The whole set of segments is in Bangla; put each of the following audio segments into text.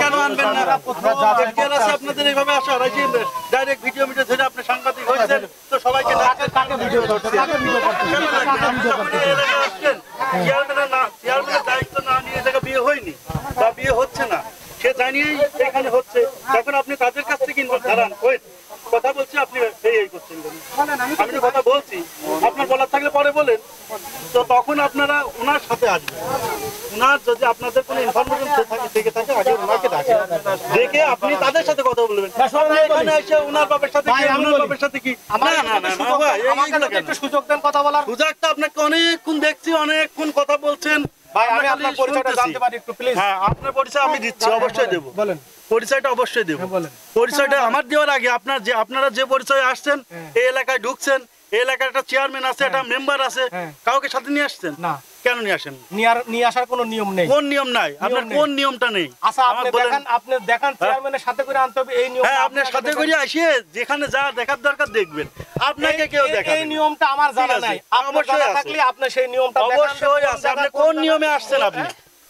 কেন আনবেন না? আপনাদের এইভাবে আসা ডাইরেক্ট ভিডিও মিডিও ধরে আপনি সাংবাদিক হয়েছেন তো সবাইকে চেয়ারম্যানের দায়িত্ব না নিয়ে জায়গা বিয়ে হয়নি বা বিয়ে হচ্ছে না সে জানিয়েই এখানে হচ্ছে, যখন আপনি তাদের কাছ থেকে দাঁড়ান কথা বলছি আপনি এই করছেন, আমি তো কথা বলছি, আপনার বলার থাকলে পরে বলেন, তো তখন আপনারা ওনার সাথে আসবেন। ওনার যদি আপনাদের কোনো ইনফরমেশন থেকে থাকে আগে ওনাকে ডাকেন, দেখে আপনি তাদের সাথে কথা বলবেন। এখানে এসে ওনার বাপের সাথে কি ওনার বাপের সাথে কি সুযোগ দেন কথা বলার। সুযোগটা আপনাকে অনেকক্ষণ দেখছি, অনেকক্ষণ কথা বলছেন। ভাই আমি আপনার পরিচয়টা জানতে পারি একটু প্লিজ? হ্যাঁ, আপনার পরিচয় আমি দিচ্ছি, অবশ্যই দেব। বলেন পরিচয়টা, অবশ্যই দেব। পরিচয়টা আমার দেওয়ার আগে আপনারা যে পরিচয় আসছেন, এই এলাকায় ঢুকছেন, এই এলাকার একটা চেয়ারম্যান আছে, একটা মেম্বার আছে, কাউকে সাথে নিয়ে আসছেন না? কেন নিয়ে আসেন? নিয়ে আসার কোনো নিয়ম নেই। কোন নিয়ম নাই? আপনার কোন নিয়মটা নেই? আচ্ছা আপনি দেখান চেয়ারম্যানের সাথে করে আনতে হবে এই নিয়ম। হ্যাঁ, আপনার সাথে করে আসিয়ে যেখানে যা দেখার দরকার দেখবেন, আপনাকে কেউ দেখাবে। এই নিয়মটা আমার জানা নাই, অবশ্যই থাকলে আপনি সেই নিয়মটা অবশ্যই আছে। আপনি কোন নিয়মে আসছেন? আপনি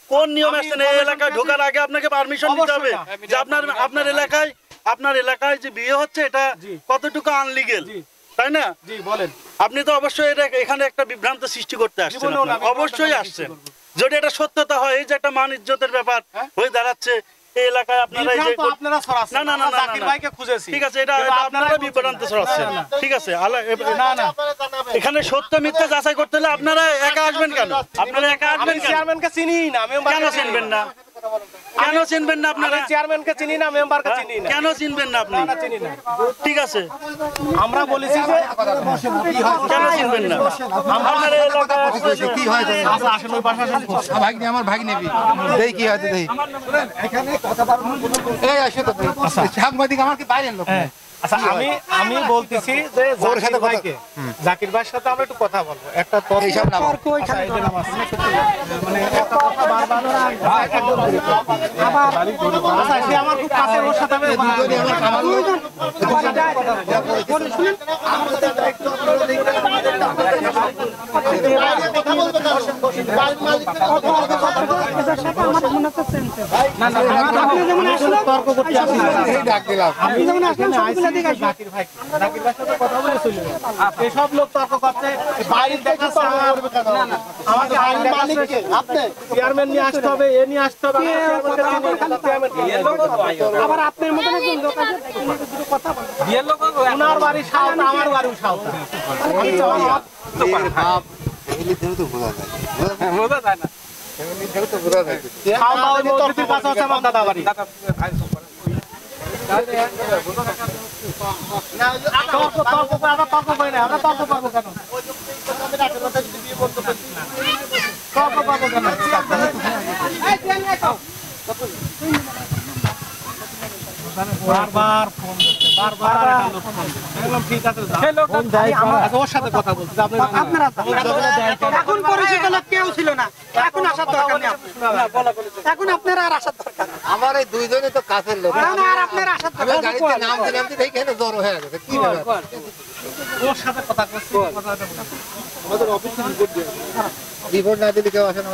কোন নিয়মে আসছেন? এই এলাকায় ঢোকার আগে আপনাকে পারমিশন নিতে হবে যে আপনার এলাকায় যে বিয়ে হচ্ছে এটা কতটুকু আনলিগেল, তাই না? জি বলেন। আপনি তো অবশ্যই এখানে একটা বিভ্রান্ত সৃষ্টি করতে আসছেন, অবশ্যই আসছেন। যদি এটা সত্যতা হয়, এই যে একটা মান ইজ্জতের ব্যাপার হয়ে দাঁড়াচ্ছে এই এলাকায়, আপনারা এই যে না জাকির ভাইকে খুঁজেছি, ঠিক আছে, এটা আপনারা বিভ্রান্ত ছড়াচ্ছেন, ঠিক আছে। না এখানে সত্য মিথ্যা যাচাই করতে হলে আপনারা একা আসবেন কেন? আপনারা একা আসবেন কেন? চেয়ারম্যানকে চিনি না, কেন চিনবেন না? কেন চিনবেন না? আপনারা চেয়ারম্যানকে চিনি না, মেম্বারকে চিনি না, কেন চিনবেন না? আপনি চিনি না, ঠিক আছে। আমরা বলেছি যে কেন চিনবেন না? আমাদের এলাকায় কি হয় আচ্ছা আসেন ওই পাশে আসেন। ভাগ্নি আমার ভাগ্নি দেই কি হয় দেই এখানে কথা বলবো এই আসে তো সাংবাদিক আমার কি বাইরের লোক। আচ্ছা আমি বলতেছি যে জাকির ভাইয়ের সাথে আমরা একটু কথা বলবো, একটা তর্ক মানে একটা কথা বারবার আবার আচ্ছা সে আমার খুব কাছের, ওর সাথে আমি শুনেন তর্ক করতে আসি ডাক দিলাম আমি যেমন আসলাম জাকির ভাই সাথে কথা বলে চলে এসব লোক তর্ক করছে বাইরে দেখাচ্ছে আমাকে মালিককে আপনি চেয়ারম্যান নিয়ে আসতে হবে, এ নিয়ে আসতে হবে, আবার আপনার মতন একজন লোক আছে দুটো কথা বলে বিয়ের লোক ওনার বাড়ি সাউথ, আমার বাড়ি সাউথ, আমি বাপ এগুলি তো বোঝা যায় না এগুলি তো বোঝা যায় খাওয়া ওই মসজিদের পাশে আছে আমার দাদা বাড়ি। বারবার ফোন করছে, বারবার ঠিক আছে ওর সাথে কথা বলছি। আপনারা এখন পরিচিত লোক কেউ ছিল না, এখন আসার দরকার নেই, এখন আপনারা আর আসার দরকার। আমার এই দুইজনে তো কাছের লোক, আর আপনারা আসার দরকার। গাড়িতে নাম দিলাম যে এখানে জড়ো হয়ে গেছে, কি ব্যাপার? ওর সাথে কথা বলছি, আমাদের অফিসে রিপোর্ট দিয়ে রিপোর্ট না দিলে কেউ আসে না।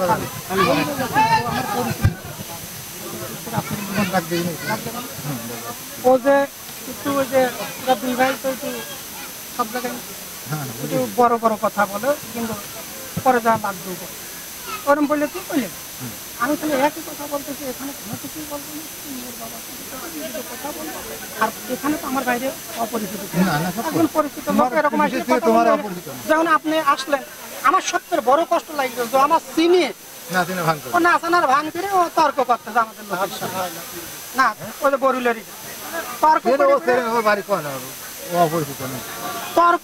ও যে একটু ওই যে দুই ভাই তো একটু সব জায়গায় একটু বড় বড় কথা বলে, কিন্তু পরে যা বাধ্য করে ওরম বললে কি বললেন? আমি তাহলে একই কথা বলতেছি, এখানে কোনো কিছুই বলবো না, কথা বলবো। আর এখানে তো আমার বাইরে অপরিচিত একজন পরিচিত লোক এরকম আসলে যখন আপনি আসলেন আমার সবচেয়ে বড় কষ্ট লাগলো যে আমার চিনিয়ে নাচানার ভাঙ করে ও তর্ক করতেছে আমাদের লোকের সাথে না, ওই যে বরুলেরই তর্ক তর্ক